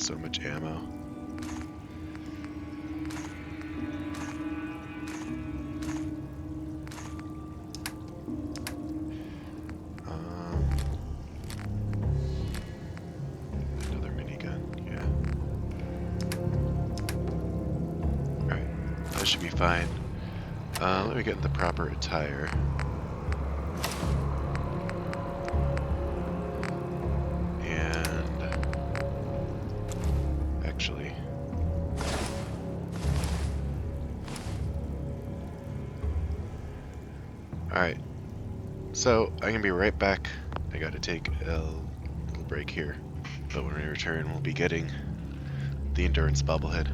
so much ammo. Another minigun, yeah. Alright, that should be fine. Let me get the proper attire. And actually, alright, so I'm gonna be right back. I gotta take a little break here, but when we return, we'll be getting the endurance bobblehead.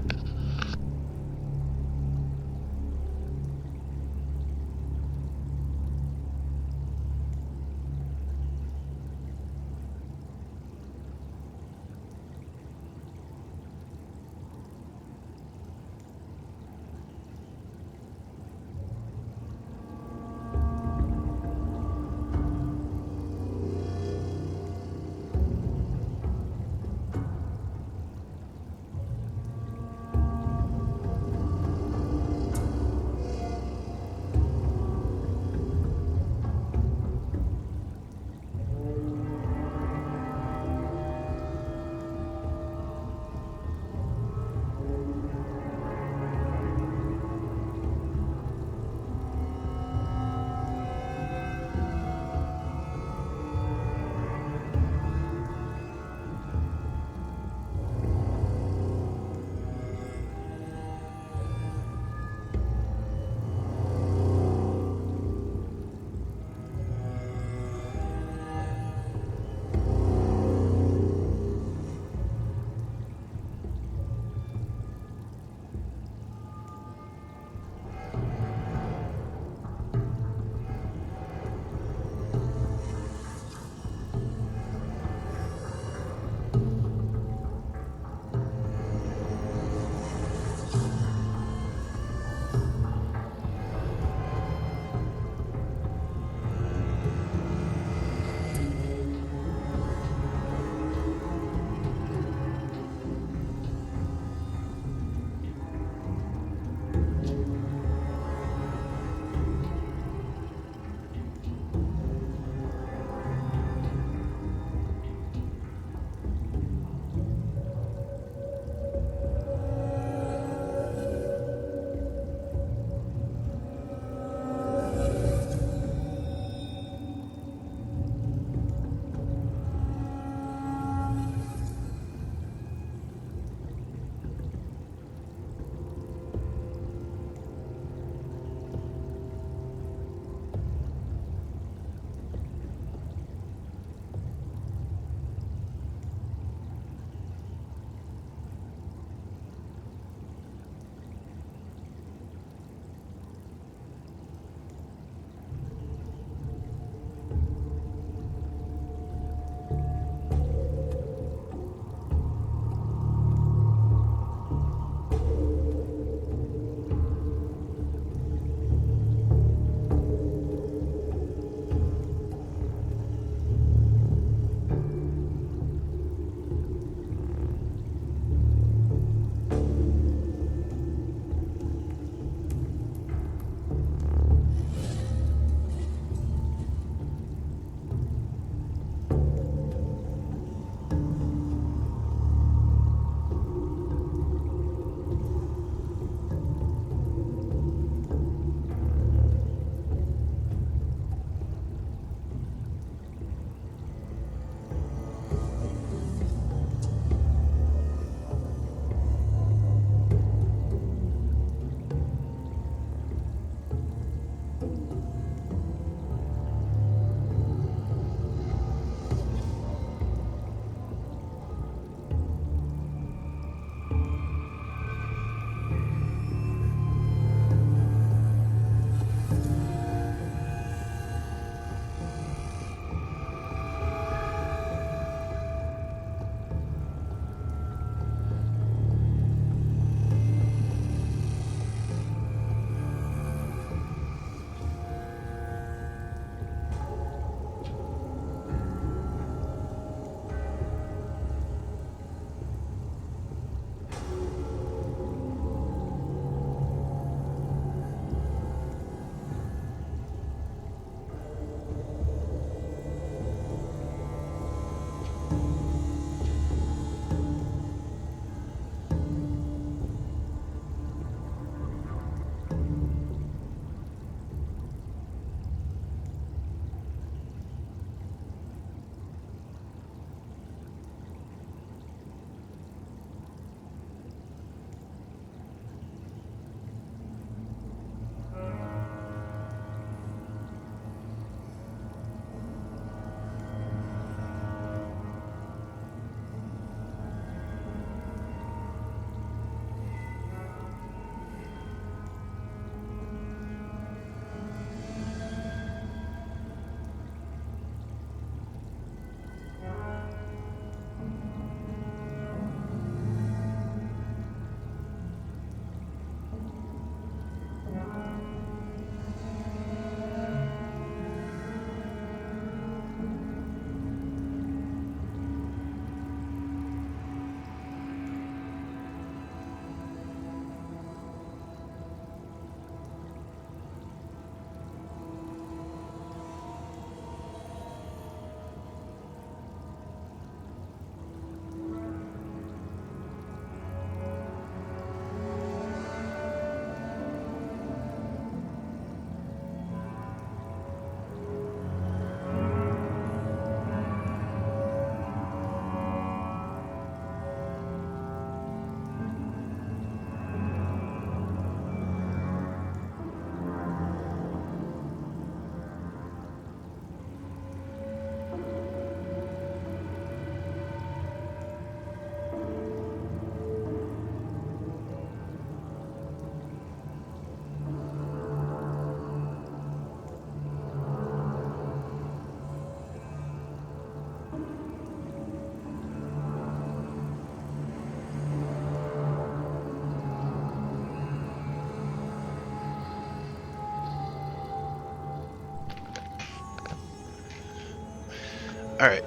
Alright.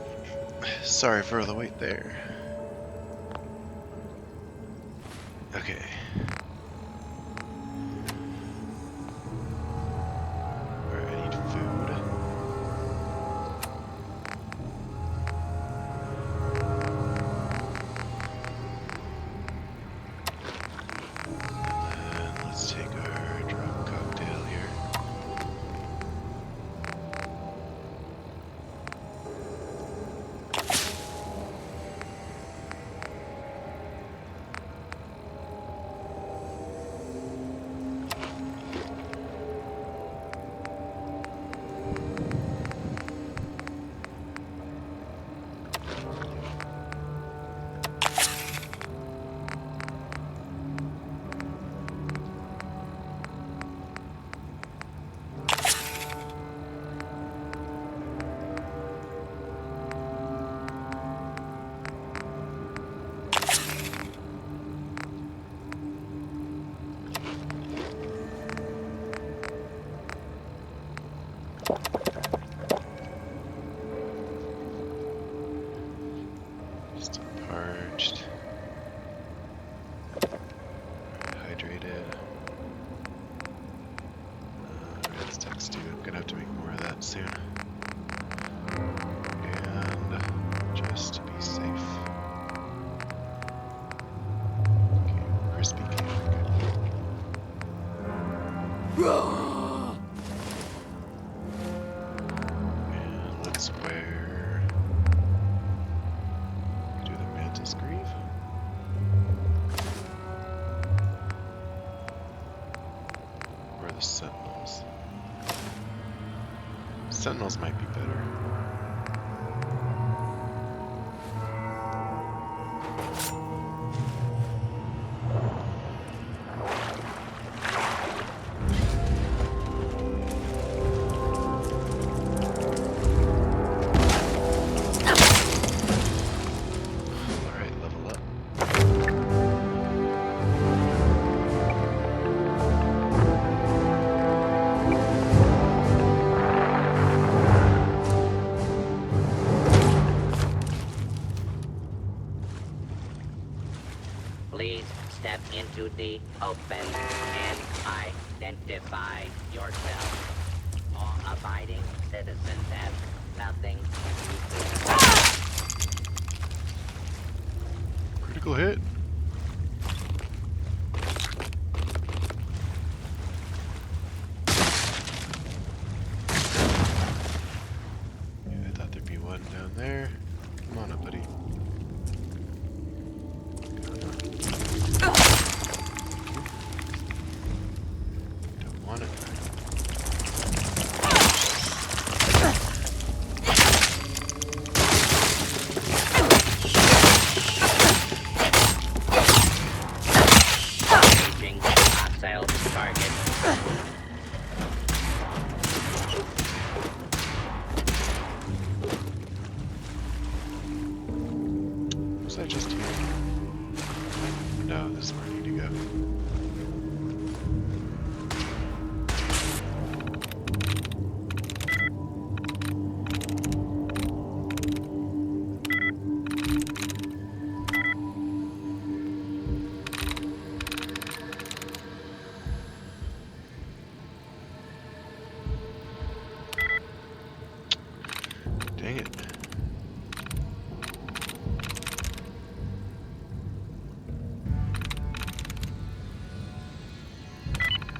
Sorry for the wait there. Okay. Alright, I need food. And let's take our drug cocktail here. Still parched. Hydrated. Red stacks too. I'm gonna have to make more of that soon. And just to be safe. Okay, crispy cake. And let's wear. Do the mantis greave. Or the sentinels. Sentinels might be better. Alright, level up. Please step into the open and identify yourself. Law-abiding citizens have nothing to fear. Critical hit. Yeah, I thought there'd be one down there. Come on up, buddy. Don't want it. Engaging hostile target. Was that just here? No, this is where I need to go. Dang it.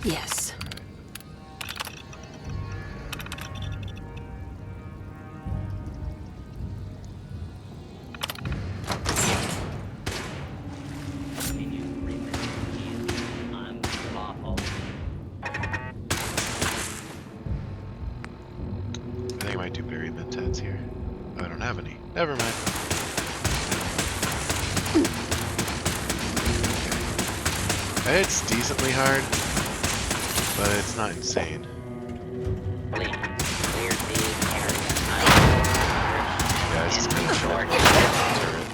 Yes. Continue remaining unlawful. I think I might do berry mentats here. Oh, I don't have any. Never mind. Okay. It's decently hard, but it's not insane. Please clear the area. Yeah, it's just kind of short. Turret.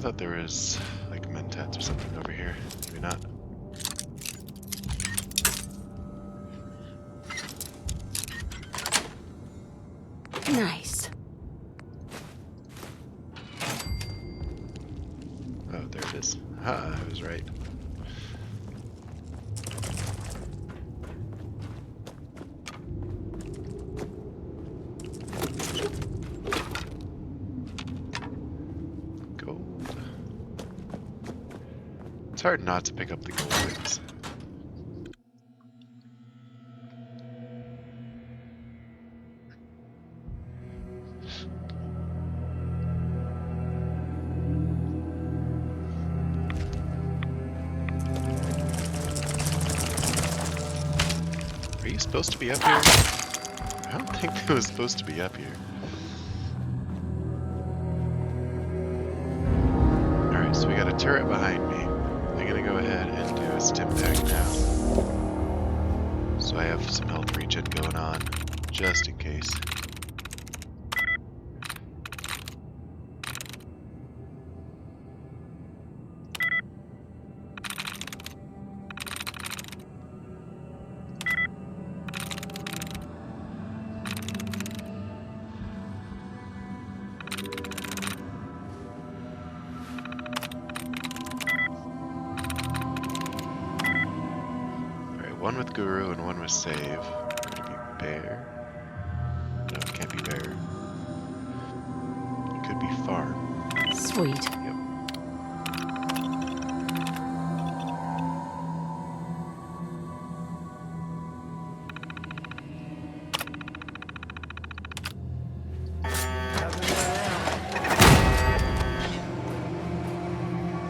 thought there was like mentats or something over here. Maybe not. Nice. Oh, there it is. Ah, I was right. Gold. It's hard not to pick up the gold things. Are you supposed to be up here? I don't think it was supposed to be up here. Alright, so we got a turret behind me. I'm gonna go ahead and do a stim pack now. So I have some health regen going on, just in case. One with Guru and one with Save. Could it be Bear? No, it can't be Bear. It could be Farm. Sweet. Yep.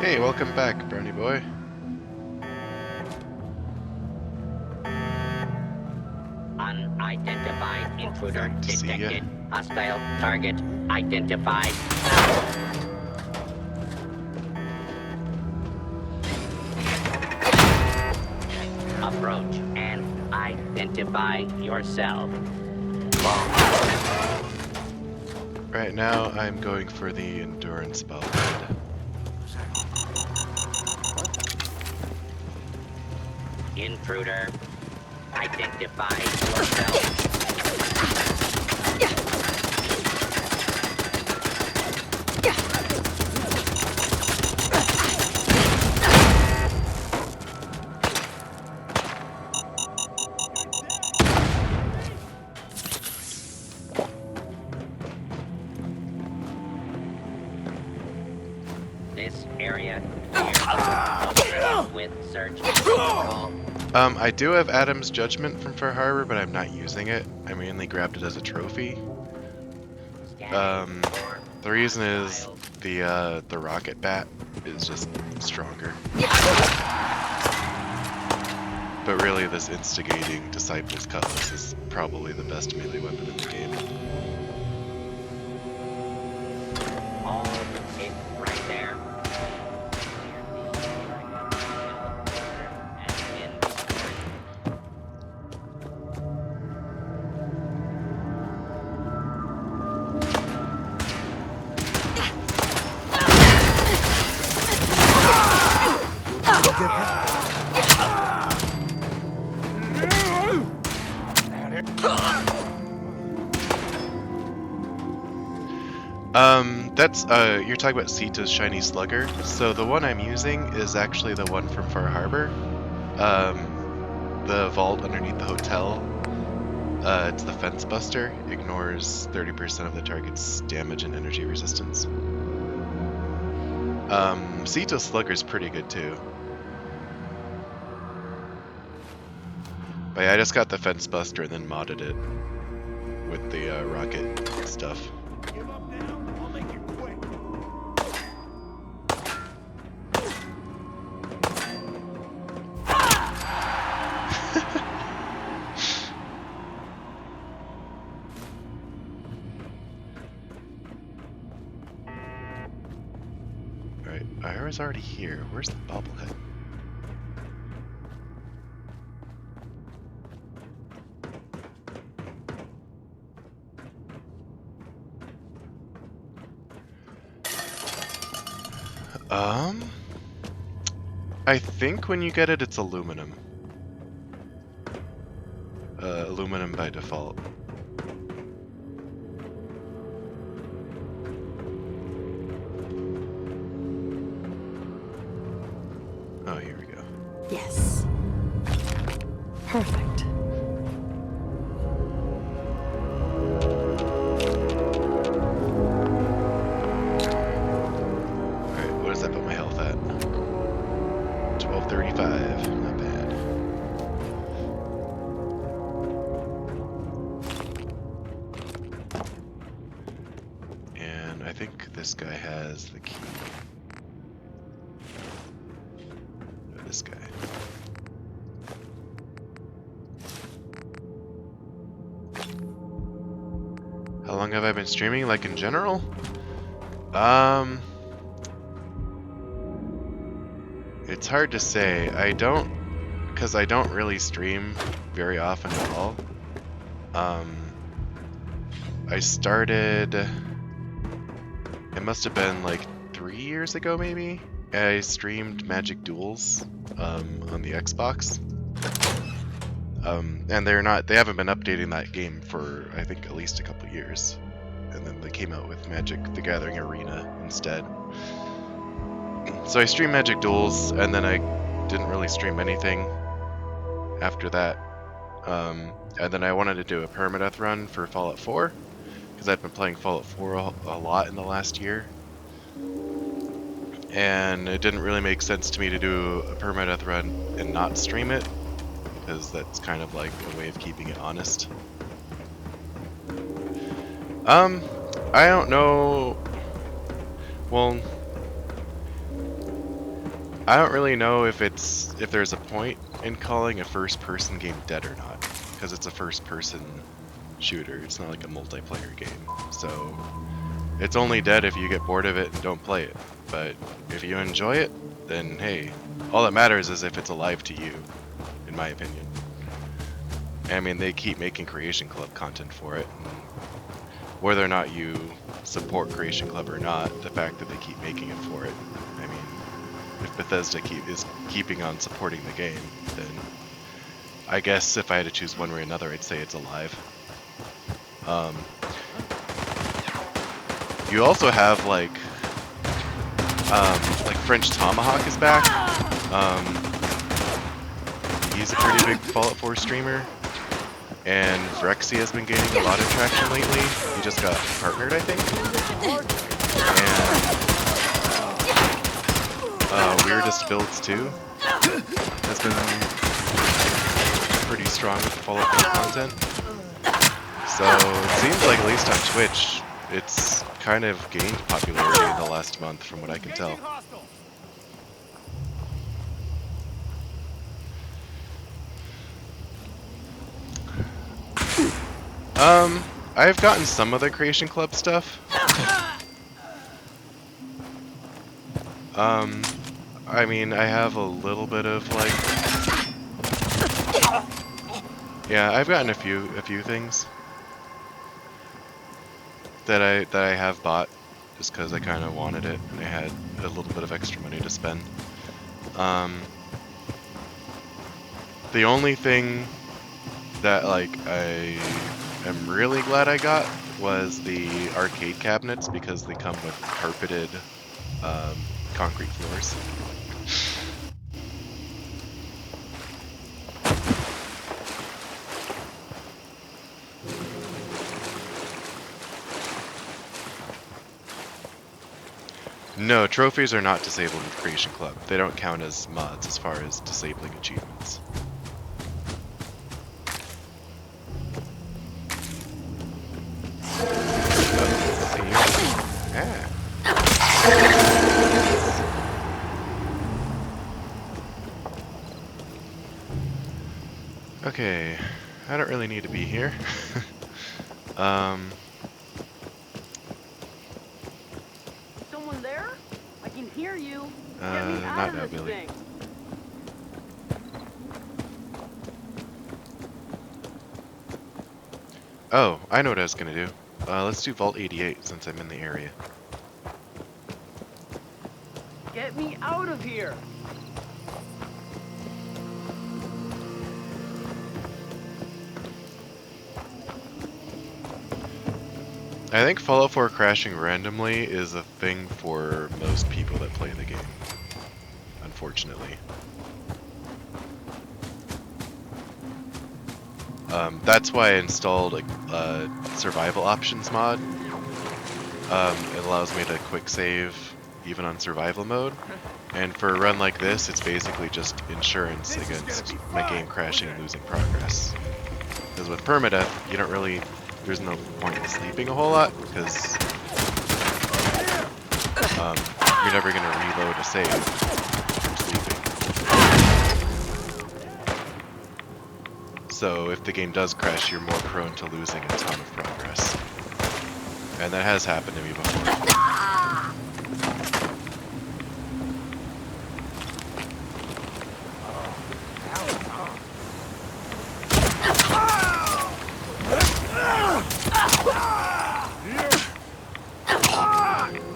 Hey, welcome back, Brownie Boy. Unidentified intruder Good to see ya. detected. Hostile target identified. Approach and identify yourself. Right now, I'm going for the Endurance Bulkhead. Intruder identify yourself. This area clear with search protocol. I do have Adam's Judgment from Far Harbor, but I'm not using it. I mainly grabbed it as a trophy. The reason is the rocket bat is just stronger. But really, this instigating Disciples Cutlass is probably the best melee weapon in the game. All it right there. That's, you're talking about Sita's Shiny Slugger. So the one I'm using is actually the one from Far Harbor. The vault underneath the hotel. It's the Fence Buster. Ignores 30% of the target's damage and energy resistance. Sita's Slugger's pretty good too. But yeah, I just got the Fence Buster and then modded it with the rocket stuff. Give up now, I'll make it quick. Alright, Ira's already here. Where's the bobblehead? Um, I think when you get it, it's aluminum. Aluminum by default. Oh, here we go. Yes. Perfect. Alright, what does that put my health at? 1235, not bad. And I think this guy has the key. No, this guy. How long have I been streaming, like in general? It's hard to say. Because I don't really stream very often at all. I started, it must have been like 3 years ago maybe. I streamed Magic Duels on the Xbox. And they haven't been updating that game for I think at least a couple years. And then they came out with Magic the Gathering Arena instead. So I streamed Magic Duels, and then I didn't really stream anything after that. And then I wanted to do a Permadeath run for Fallout 4, because I'd been playing Fallout 4 a lot in the last year. And it didn't really make sense to me to do a Permadeath run and not stream it, because that's kind of like a way of keeping it honest. I don't know. Well, I don't really know if there's a point in calling a first-person game dead or not, because it's a first-person shooter. It's not like a multiplayer game, so it's only dead if you get bored of it and don't play it. But if you enjoy it, then hey, all that matters is if it's alive to you, in my opinion. I mean, they keep making Creation Club content for it. And whether or not you support Creation Club or not, the fact that they keep making it for it, I mean, if Bethesda is keeping on supporting the game, then I guess if I had to choose one way or another, I'd say it's alive. You also have like French Tomahawk is back. He's a pretty big Fallout 4 streamer. And Vrexy has been gaining a lot of traction lately. He just got partnered, I think. And Weirdest Builds too has been pretty strong with Fallout 4 content. So it seems like at least on Twitch, it's kind of gained popularity in the last month from what I can tell. I've gotten some of the Creation Club stuff. I mean, I have a little bit of like, yeah, I've gotten a few things that I have bought just because I kind of wanted it and I had a little bit of extra money to spend. The only thing that like I am really glad I got was the arcade cabinets, because they come with carpeted concrete floors. No, trophies are not disabled with Creation Club. They don't count as mods as far as disabling achievements. Okay, I don't really need to be here. Someone there? I can hear you. Not now, Billy. Thing. Oh, I know what I was gonna do. Let's do Vault 88 since I'm in the area. Get me out of here! I think Fallout 4 crashing randomly is a thing for most people that play the game, unfortunately. That's why I installed a survival options mod. It allows me to quick save even on survival mode. And for a run like this, it's basically just insurance against my game crashing and losing progress. Because with Permadeath, you don't really, there's no point in sleeping a whole lot, because you're never going to reload a save from sleeping. So if the game does crash, you're more prone to losing a ton of progress. And that has happened to me before.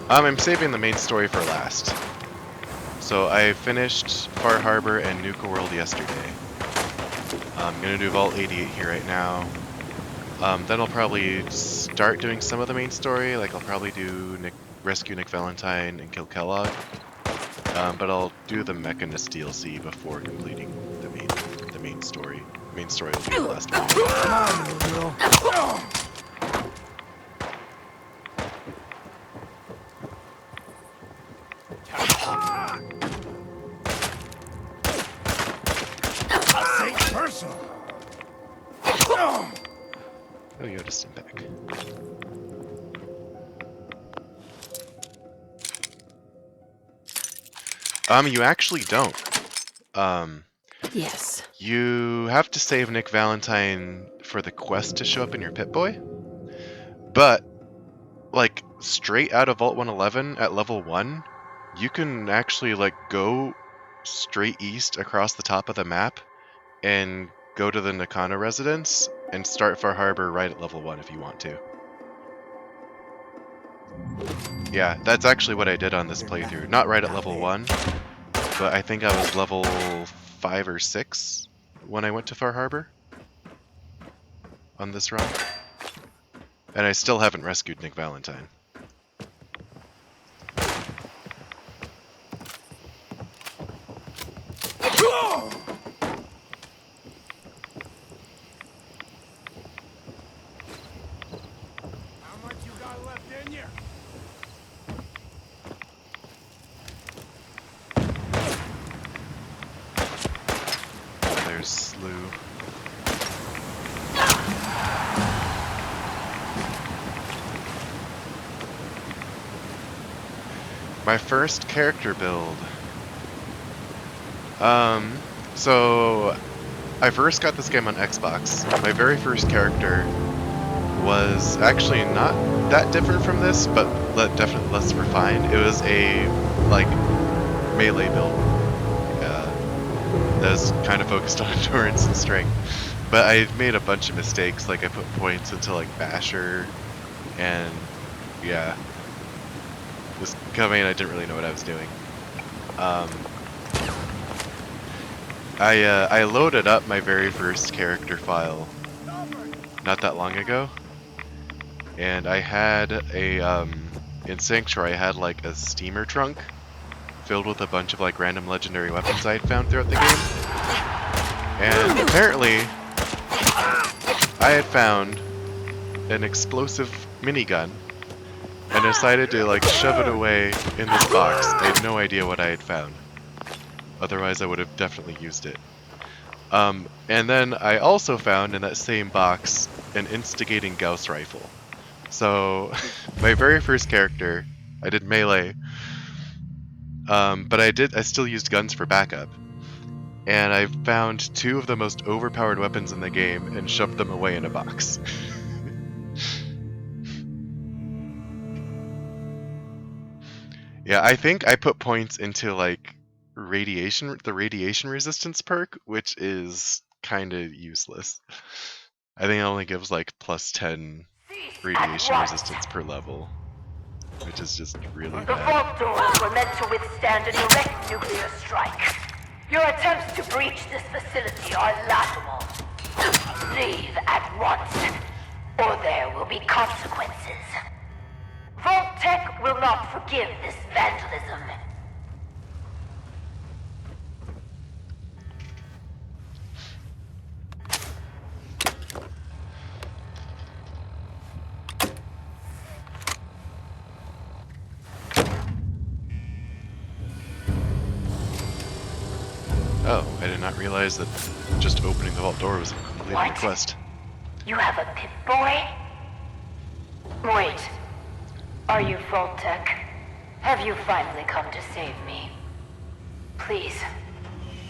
I'm saving the main story for last. So I finished Far Harbor and Nuka World yesterday. I'm gonna do Vault 88 here right now. Then I'll probably start doing some of the main story, like I'll probably do rescue Nick Valentine and kill Kellogg. But I'll do the Mechanist DLC before completing the main story. The main story will be the last one. Come on, little girl. Safe person. Oh, you got a stim pack. You actually don't. Yes. You have to save Nick Valentine for the quest to show up in your Pip-Boy. But, like, straight out of Vault 111 at level 1, you can actually, like, go straight east across the top of the map and go to the Nakano residence and start Far Harbor right at level 1 if you want to. Yeah, that's actually what I did on this playthrough. Not right at level 1, but I think I was level 5 or 6 when I went to Far Harbor on this run. And I still haven't rescued Nick Valentine. How much you got left in you? There's Slew. My first character build. So I first got this game on Xbox. My very first character was actually not that different from this, but definitely less refined. It was a like melee build that was kind of focused on endurance and strength. But I made a bunch of mistakes. Like I put points into like Basher, and yeah, this coming. I didn't really know what I was doing. I loaded up my very first character file not that long ago, and I had a in Sanctuary I had like a steamer trunk filled with a bunch of like random legendary weapons I had found throughout the game. And apparently I had found an explosive minigun and decided to like shove it away in this box. I had no idea what I had found. Otherwise I would have definitely used it. And then I also found in that same box an instigating Gauss rifle. So my very first character, I did melee, but I still used guns for backup. And I found two of the most overpowered weapons in the game and shoved them away in a box. Yeah, I think I put points into like the radiation resistance perk, which is kind of useless. I think it only gives like +10 radiation resistance per level. which is just really The bad. vault doors were meant to withstand a direct nuclear strike. Your attempts to breach this facility are laughable. Leave at once, or there will be consequences. Vault Tech will not forgive this vandalism. Oh, I did not realize that just opening the vault door was a completed What? quest. You have a Pip-Boy? Wait. Are you Vault Tech? Have you finally come to save me? Please.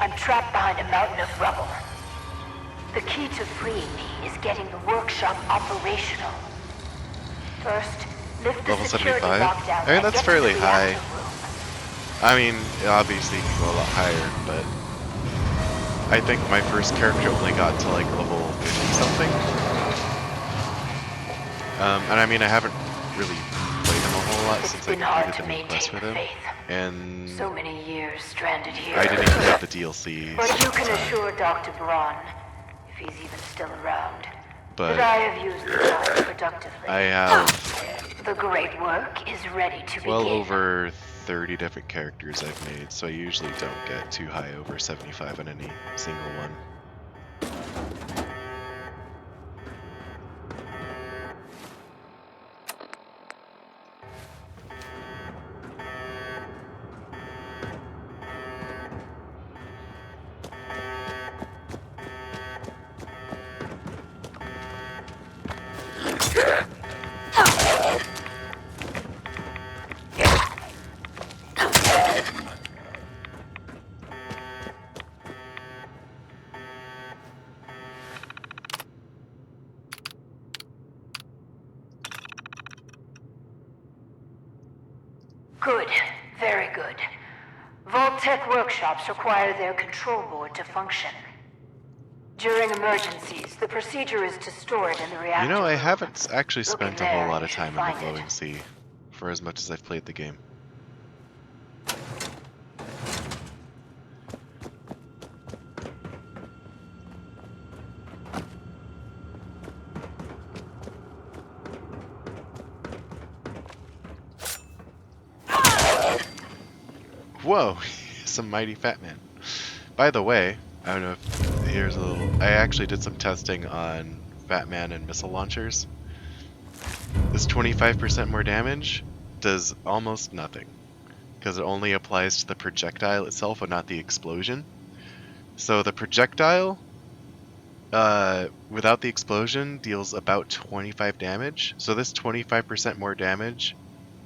I'm trapped behind a mountain of rubble. The key to freeing me is getting the workshop operational. First, lift the Level security 75? lockdown I mean, and that's get to fairly the high. reactor room. I mean, obviously you can go a lot higher, but I think my first character only got to like level 50 something. And I mean, I haven't really played him a whole lot It's since I been hard completed to the main quest maintain with him. faith. And So many years stranded here. I didn't even get the DLC. But you can time. assure Dr. Braun, if he's even still around, But that I have used the time productively. I have The great work is ready to well begin. over 30 different characters I've made, so I usually don't get too high over 75 on any single one. Good. Very good. Vault-Tec workshops require their control board to function. During emergencies, the procedure is to store it in the reactor You know, I room. haven't actually Look spent in a whole there lot and of you time should in the find glowing it. sea, for as much as I've played the game. Whoa, some mighty fat man. By the way, I don't know if here's a little. I actually did some testing on Fat Man and missile launchers. This 25% more damage does almost nothing, because it only applies to the projectile itself and not the explosion. So the projectile, without the explosion, deals about 25 damage. So this 25% more damage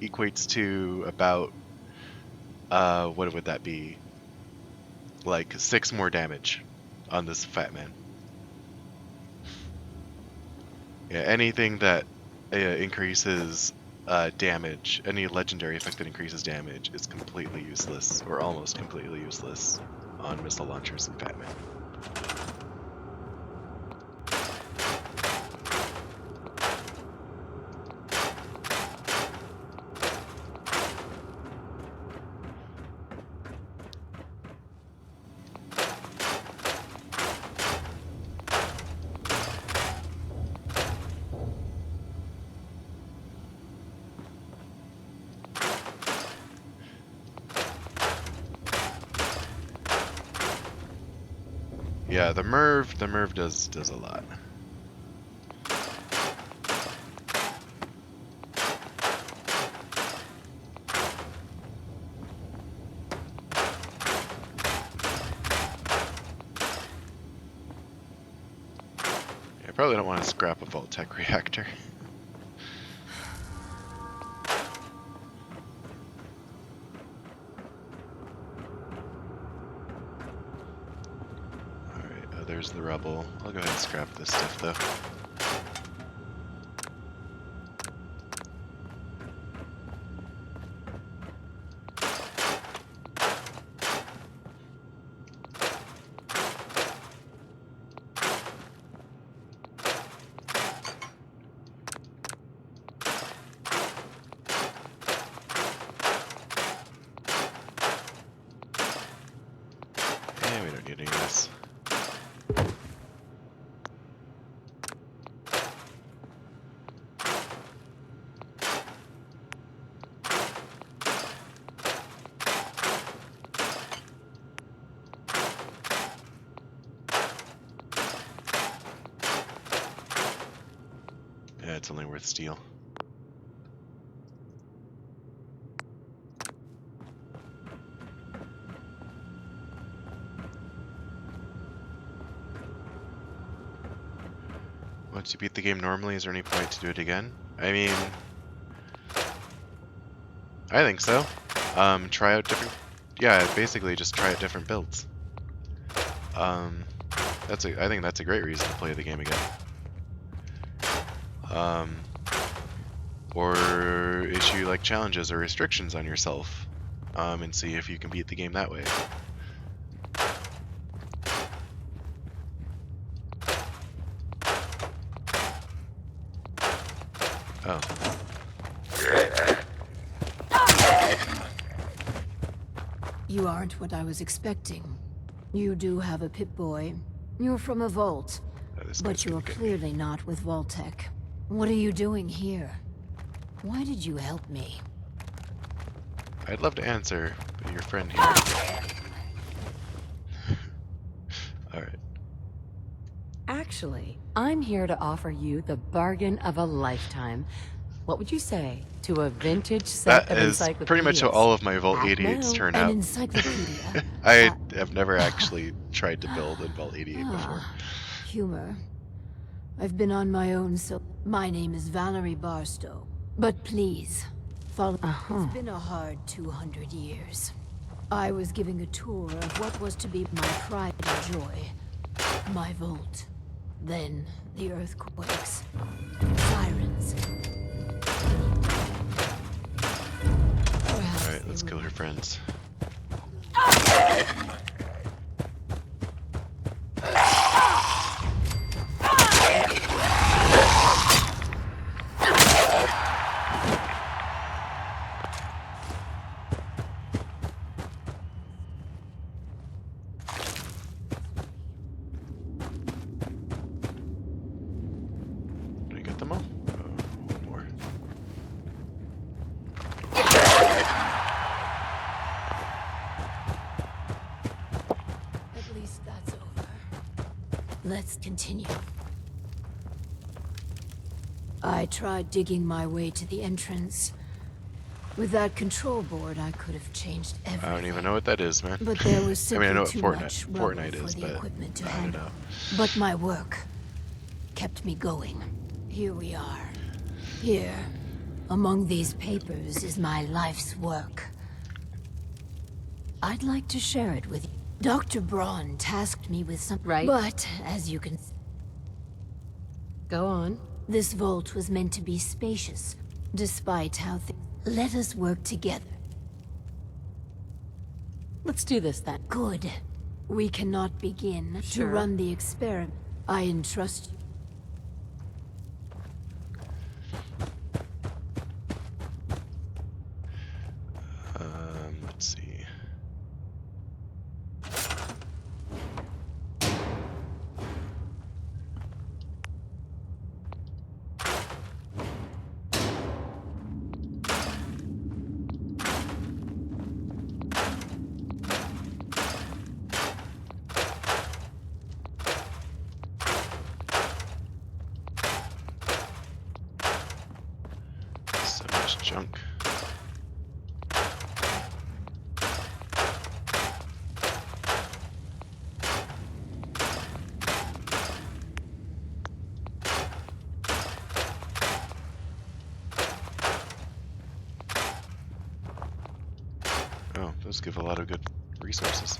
equates to about, what would that be? Like 6 more damage on this Fat Man. Yeah, anything that increases damage, any legendary effect that increases damage is completely useless, or almost completely useless, on missile launchers and Fat Man. Yeah, the Merv does a lot. Yeah, I probably don't want to scrap a Vault-Tec reactor. Alright, there's the rubble. I'll go ahead and scrap this stuff though. need any of this. Yeah, it's only worth steel. Once you beat the game normally, is there any point to do it again? I mean, I think so. Try out different. Yeah, basically just try out different builds. I think that's a great reason to play the game again. Or issue like challenges or restrictions on yourself, and see if you can beat the game that way. Oh. You aren't what I was expecting. You do have a Pip-Boy. You're from a vault. Oh, this guy's But you're gonna get me. clearly not with Vault-Tec. What are you doing here? Why did you help me? I'd love to answer, but your friend here. Alright. Actually, I'm here to offer you the bargain of a lifetime. What would you say to a vintage set That of is pretty much how all of my Vault Act 88s now. turn An out. encyclopedia. I have never actually tried to build in Vault 88 before. Humor. I've been on my own, so... My name is Valerie Barstow. But please, follow... It's been a hard 200 years. I was giving a tour of what was to be my pride and joy. My vault. Then, the earthquakes. Sirens. Perhaps Alright, they let's were kill her friends. Did I get them all? One more. At least that's over. Let's continue. I tried digging my way to the entrance. With that control board, I could have changed everything. I don't even know what that is, man. But there was I simply mean, I know what too much rubble Fortnite for is, the but equipment to I don't handle. know. But my work kept me going. Here we are. Here, among these papers, is my life's work. I'd like to share it with you. Dr. Braun tasked me with some... Right. But, as you can... Go on. This vault was meant to be spacious, despite how things... Let us work together. Let's do this then. Good. We cannot begin Sure. to run the experiment. I entrust you. Let's see. So much junk. Oh, those give a lot of good resources.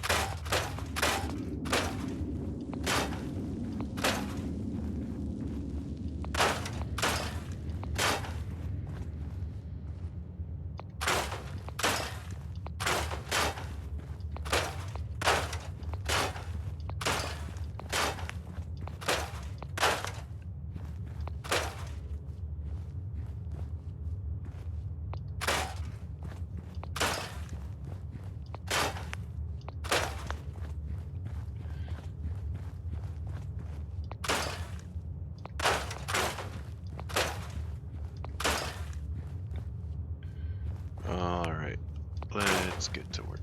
Let's get to work.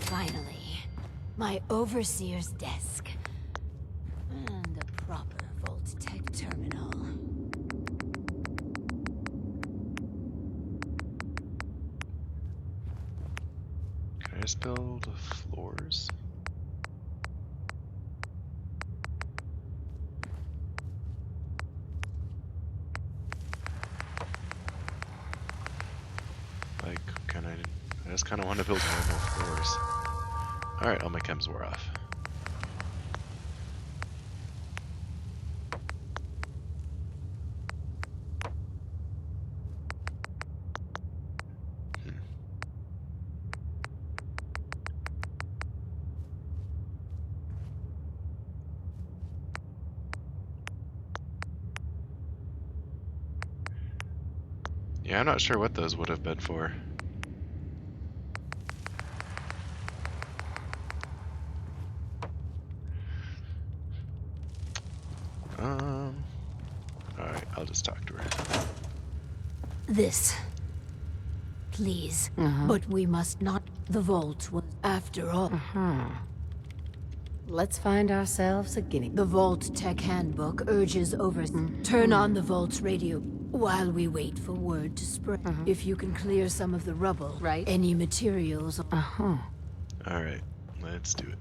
Finally, my overseer's desk. And a proper Vault Tech terminal. Can I just build floors? Like, can I just kind of want to build normal floors. Alright, all my chems wore off. Yeah, I'm not sure what those would have been for. Alright, I'll just talk to her. This. Please. But we must not. The vault was, after all. Let's find ourselves a guinea. The Vault Tech Handbook urges turn on the Vault's radio while we wait for word to spread. If you can clear some of the rubble, Right. any materials. Alright, let's do it.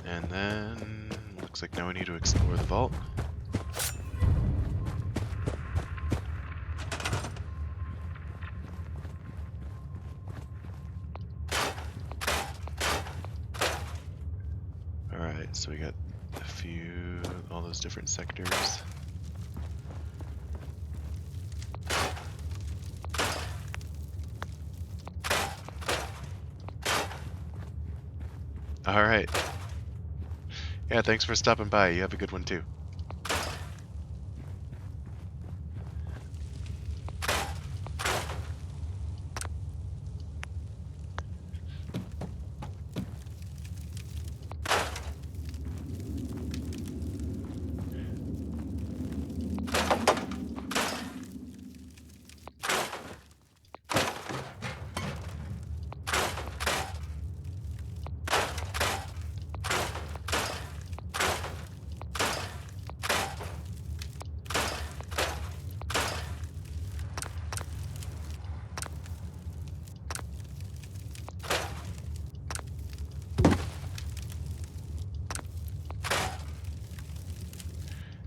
And then, looks like now we need to explore the vault. Alright, so we got all those different sectors. Alright. Yeah, thanks for stopping by. You have a good one too.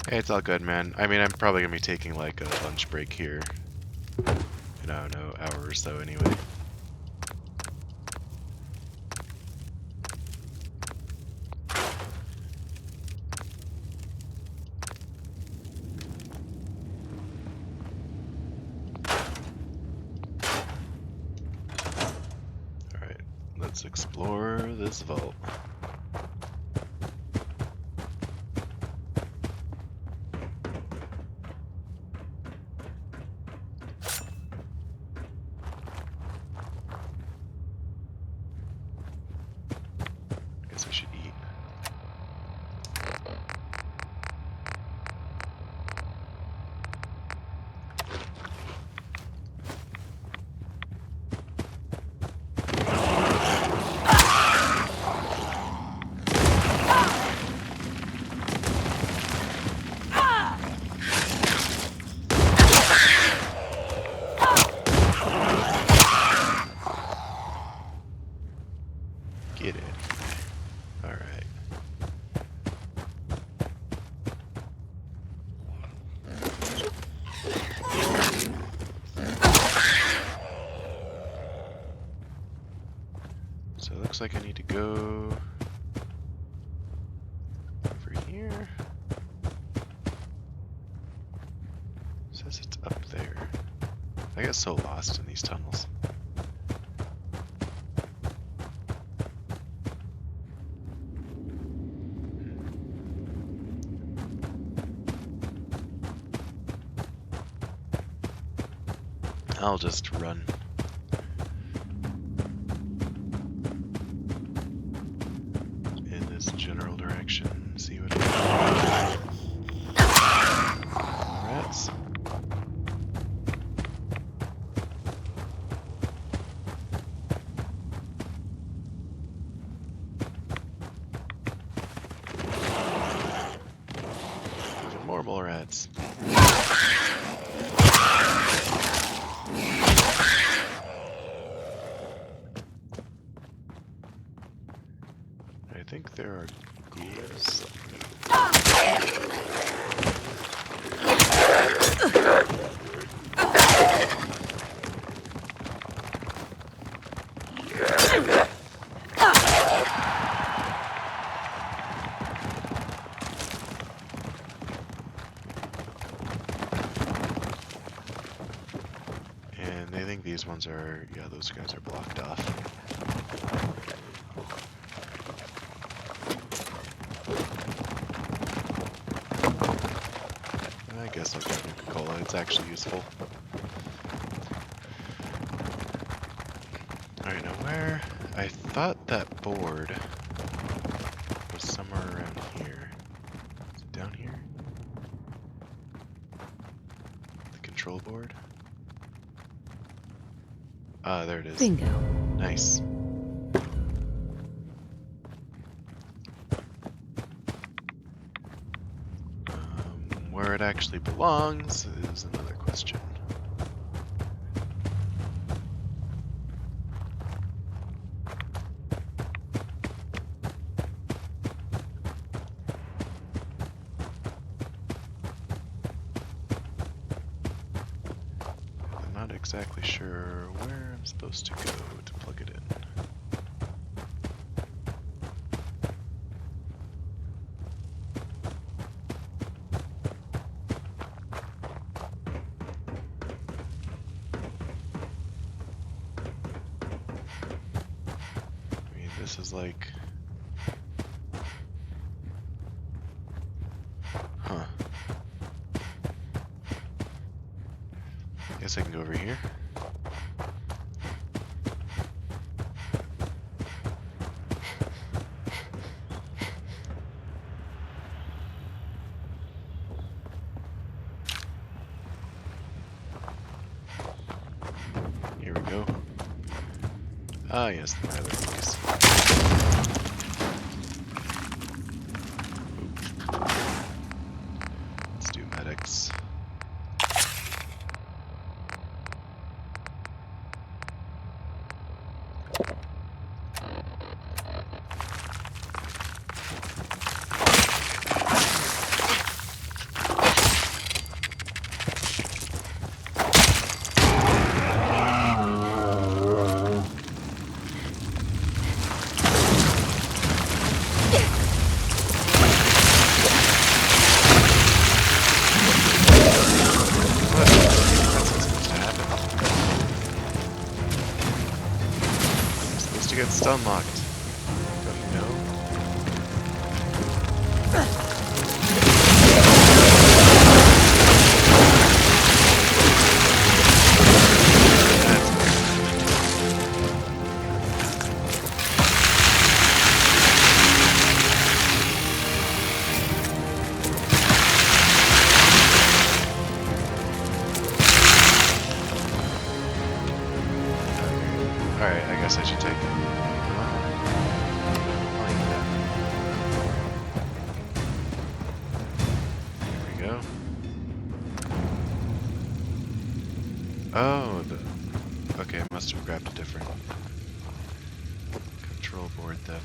Hey, it's all good, man. I mean, I'm probably gonna be taking like a lunch break here in, I don't know, hour or so anyway. Alright, let's explore this vault. Guess I should eat. Get it. Alright. So it looks like I need to go over here. Says it's up there. I get so lost in these tunnels. I'll just run. In this general direction, see what rats. Even more mole rats. I think there are ghouls. And I think these ones are, yeah, those guys are blocked off. I guess I'll get Nuka-Cola, it's actually useful. Alright, now where? I thought that board was somewhere around here. Is it down here? The control board? Ah, there it is. Bingo. Nice. Where it actually belongs is another question. I'm not exactly sure where I'm supposed to go to plug it in. This is like... Huh. Guess I can go over here. Here we go. Ah, yes, the other place. Let's do medics. Get stun locked. Don't you know? Alright, I guess I should take it. Oh, okay, I must have grabbed a different control board then.